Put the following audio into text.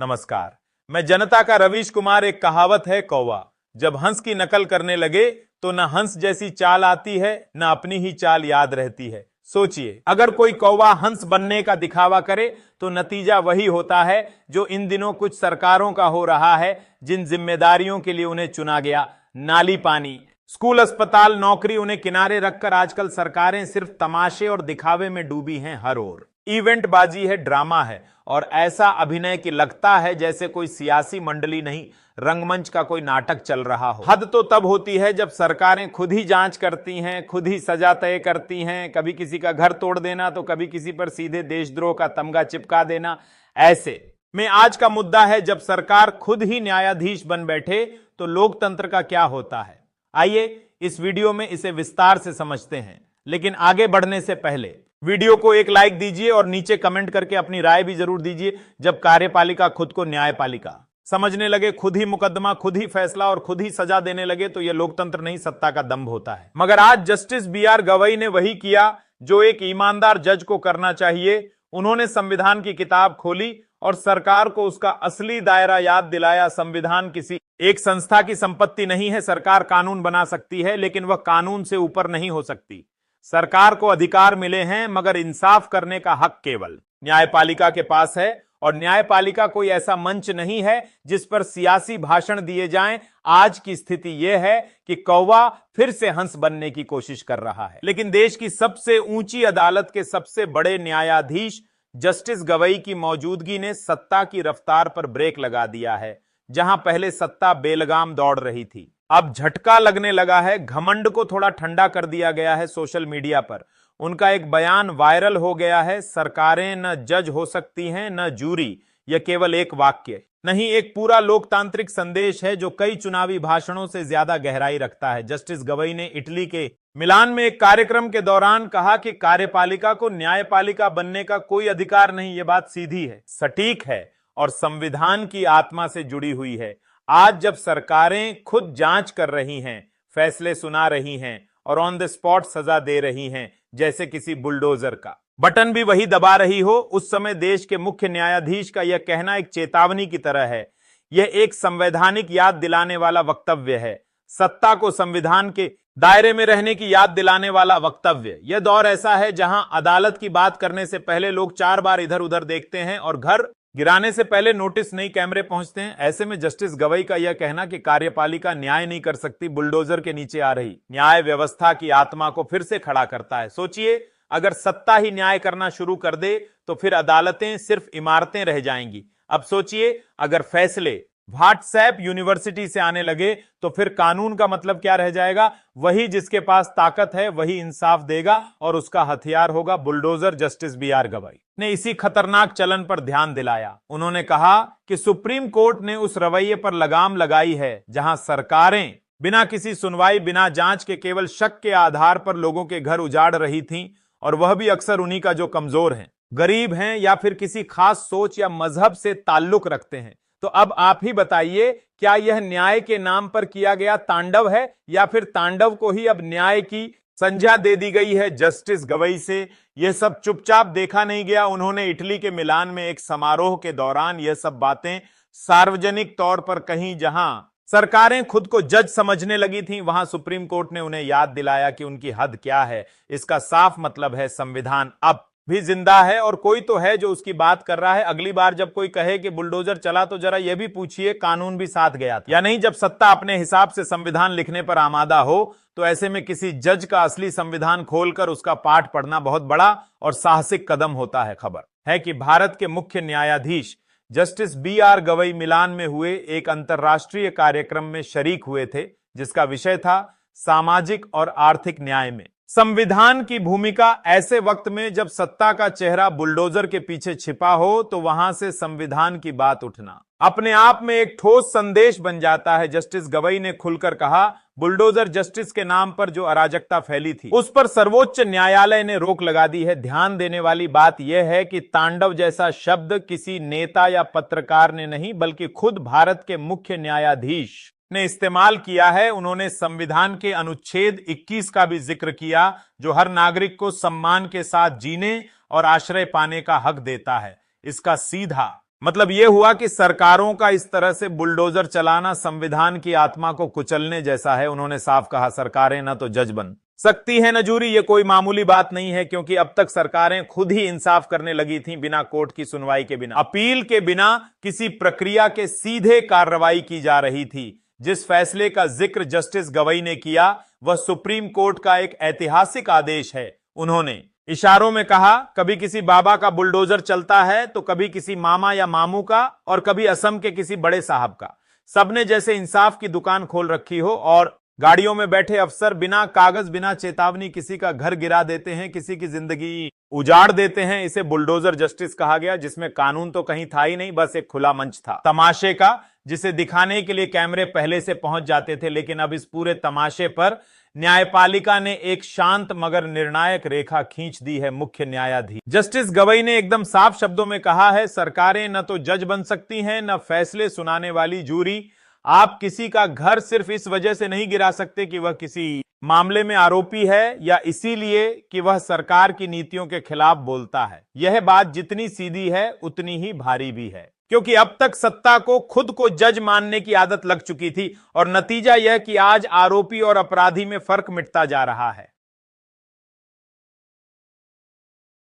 नमस्कार, मैं जनता का रवीश कुमार। एक कहावत है, कौवा जब हंस की नकल करने लगे तो न हंस जैसी चाल आती है न अपनी ही चाल याद रहती है। सोचिए, अगर कोई कौवा हंस बनने का दिखावा करे तो नतीजा वही होता है जो इन दिनों कुछ सरकारों का हो रहा है, जिन जिम्मेदारियों के लिए उन्हें चुना गया। नाली, पानी, स्कूल, अस्पताल, नौकरी, उन्हें किनारे रखकर आजकल सरकारें सिर्फ तमाशे और दिखावे में डूबी हैं हर ओर। इवेंट बाजी है, ड्रामा है और ऐसा अभिनय कि लगता है जैसे कोई सियासी मंडली नहीं, रंगमंच का कोई नाटक चल रहा हो। हद तो तब होती है जब सरकारें खुद ही जांच करती हैं, खुद ही सजा तय करती हैं, कभी किसी का घर तोड़ देना तो कभी किसी पर सीधे देशद्रोह का तमगा चिपका देना। ऐसे में आज का मुद्दा है, जब सरकार खुद ही न्यायाधीश बन बैठे तो लोकतंत्र का क्या होता है। आइए इस वीडियो में इसे विस्तार से समझते हैं, लेकिन आगे बढ़ने से पहले वीडियो को एक लाइक दीजिए और नीचे कमेंट करके अपनी राय भी जरूर दीजिए। जब कार्यपालिका खुद को न्यायपालिका समझने लगे, खुद ही मुकदमा, खुद ही फैसला और खुद ही सजा देने लगे तो यह लोकतंत्र नहीं, सत्ता का दंभ होता है। मगर आज जस्टिस BR गवई ने वही किया जो एक ईमानदार जज को करना चाहिए। उन्होंने संविधान की किताब खोली और सरकार को उसका असली दायरा याद दिलाया। संविधान किसी एक संस्था की संपत्ति नहीं है। सरकार कानून बना सकती है, लेकिन वह कानून से ऊपर नहीं हो सकती। सरकार को अधिकार मिले हैं, मगर इंसाफ करने का हक केवल न्यायपालिका के पास है। और न्यायपालिका कोई ऐसा मंच नहीं है जिस पर सियासी भाषण दिए जाएं। आज की स्थिति यह है कि कौवा फिर से हंस बनने की कोशिश कर रहा है। लेकिन देश की सबसे ऊंची अदालत के सबसे बड़े न्यायाधीश जस्टिस गवई की मौजूदगी ने सत्ता की रफ्तार पर ब्रेक लगा दिया है। जहां पहले सत्ता बेलगाम दौड़ रही थी, अब झटका लगने लगा है। घमंड को थोड़ा ठंडा कर दिया गया है सोशल मीडिया पर। उनका एक बयान वायरल हो गया है, सरकारें न जज हो सकती हैं न जूरी। यह केवल एक वाक्य नहीं, एक पूरा लोकतांत्रिक संदेश है जो कई चुनावी भाषणों से ज्यादा गहराई रखता है। जस्टिस गवई ने इटली के मिलान में एक कार्यक्रम के दौरान कहा कि कार्यपालिका को न्यायपालिका बनने का कोई अधिकार नहीं। यह बात सीधी है, सटीक है और संविधान की आत्मा से जुड़ी हुई है। आज जब सरकारें खुद जांच कर रही हैं, फैसले सुना रही हैं और ऑन द स्पॉट सजा दे रही हैं, जैसे किसी बुलडोजर का बटन भी वही दबा रही हो, उस समय देश के मुख्य न्यायाधीश का यह कहना एक चेतावनी की तरह है। यह एक संवैधानिक याद दिलाने वाला वक्तव्य है, सत्ता को संविधान के दायरे में रहने की याद दिलाने वाला वक्तव्य। यह दौर ऐसा है जहां अदालत की बात करने से पहले लोग 4 बार इधर उधर देखते हैं और घर गिराने से पहले नोटिस नहीं कैमरे पहुंचते हैं। ऐसे में जस्टिस गवई का यह कहना कि कार्यपालिका न्याय नहीं कर सकती, बुलडोजर के नीचे आ रही न्याय व्यवस्था की आत्मा को फिर से खड़ा करता है। सोचिए, अगर सत्ता ही न्याय करना शुरू कर दे तो फिर अदालतें सिर्फ इमारतें रह जाएंगी। अब सोचिए, अगर फैसले व्हाट्सएप यूनिवर्सिटी से आने लगे तो फिर कानून का मतलब क्या रह जाएगा। वही जिसके पास ताकत है वही इंसाफ देगा और उसका हथियार होगा बुलडोजर। जस्टिस BR गवई ने इसी खतरनाक चलन पर ध्यान दिलाया। उन्होंने कहा कि सुप्रीम कोर्ट ने उस रवैये पर लगाम लगाई है जहां सरकारें बिना किसी सुनवाई, बिना जांच के, केवल शक के आधार पर लोगों के घर उजाड़ रही थीं, और वह भी अक्सर उन्हीं का जो कमजोर हैं, गरीब हैं या फिर किसी खास सोच या मजहब से ताल्लुक रखते हैं। तो अब आप ही बताइए, क्या यह न्याय के नाम पर किया गया तांडव है या फिर तांडव को ही अब न्याय की संज्ञा दे दी गई है जस्टिस गवई से? यह सब चुपचाप देखा नहीं गया। उन्होंने इटली के मिलान में एक समारोह के दौरान यह सब बातें सार्वजनिक तौर पर कहीं। जहां सरकारें खुद को जज समझने लगी थीं, वहां सुप्रीम कोर्ट ने उन्हें याद दिलाया कि उनकी हद क्या है। इसका साफ मतलब है संविधान अब भी जिंदा है और कोई तो है जो उसकी बात कर रहा है। अगली बार जब कोई कहे कि बुलडोजर चला तो जरा यह भी पूछिए, कानून भी साथ गया था या नहीं। जब सत्ता अपने हिसाब से संविधान लिखने पर आमादा हो तो ऐसे में किसी जज का असली संविधान खोलकर उसका पाठ पढ़ना बहुत बड़ा और साहसिक कदम होता है। खबर है कि भारत के मुख्य न्यायाधीश जस्टिस BR गवई मिलान में हुए एक अंतर्राष्ट्रीय कार्यक्रम में शरीक हुए थे, जिसका विषय था सामाजिक और आर्थिक न्याय में संविधान की भूमिका। ऐसे वक्त में जब सत्ता का चेहरा बुलडोजर के पीछे छिपा हो तो वहां से संविधान की बात उठना अपने आप में एक ठोस संदेश बन जाता है। जस्टिस गवई ने खुलकर कहा, बुलडोजर जस्टिस के नाम पर जो अराजकता फैली थी उस पर सर्वोच्च न्यायालय ने रोक लगा दी है। ध्यान देने वाली बात यह है कि तांडव जैसा शब्द किसी नेता या पत्रकार ने नहीं, बल्कि खुद भारत के मुख्य न्यायाधीश ने इस्तेमाल किया है। उन्होंने संविधान के अनुच्छेद 21 का भी जिक्र किया, जो हर नागरिक को सम्मान के साथ जीने और आश्रय पाने का हक देता है। इसका सीधा मतलब यह हुआ कि सरकारों का इस तरह से बुलडोजर चलाना संविधान की आत्मा को कुचलने जैसा है। उन्होंने साफ कहा, सरकारें न तो जज बन सकती है न जूरी। ये कोई मामूली बात नहीं है, क्योंकि अब तक सरकारें खुद ही इंसाफ करने लगी थीं, बिना कोर्ट की सुनवाई के, बिना अपील के, बिना किसी प्रक्रिया के सीधे कार्रवाई की जा रही थी। जिस फैसले का जिक्र जस्टिस गवई ने किया वह सुप्रीम कोर्ट का एक ऐतिहासिक आदेश है। उन्होंने इशारों में कहा, कभी किसी बाबा का बुलडोजर चलता है तो कभी किसी मामा या मामू का, और कभी असम के किसी बड़े साहब का। सबने जैसे इंसाफ की दुकान खोल रखी हो और गाड़ियों में बैठे अफसर बिना कागज, बिना चेतावनी किसी का घर गिरा देते हैं, किसी की जिंदगी उजाड़ देते हैं। इसे बुलडोजर जस्टिस कहा गया, जिसमें कानून तो कहीं था ही नहीं, बस एक खुला मंच था तमाशे का, जिसे दिखाने के लिए कैमरे पहले से पहुंच जाते थे। लेकिन अब इस पूरे तमाशे पर न्यायपालिका ने एक शांत मगर निर्णायक रेखा खींच दी है। मुख्य न्यायाधीश जस्टिस गवई ने एकदम साफ शब्दों में कहा है, सरकारें न तो जज बन सकती हैं, न फैसले सुनाने वाली जूरी। आप किसी का घर सिर्फ इस वजह से नहीं गिरा सकते कि वह किसी मामले में आरोपी है, या इसीलिए कि वह सरकार की नीतियों के खिलाफ बोलता है। यह बात जितनी सीधी है उतनी ही भारी भी है, क्योंकि अब तक सत्ता को खुद को जज मानने की आदत लग चुकी थी, और नतीजा यह कि आज आरोपी और अपराधी में फर्क मिटता जा रहा है।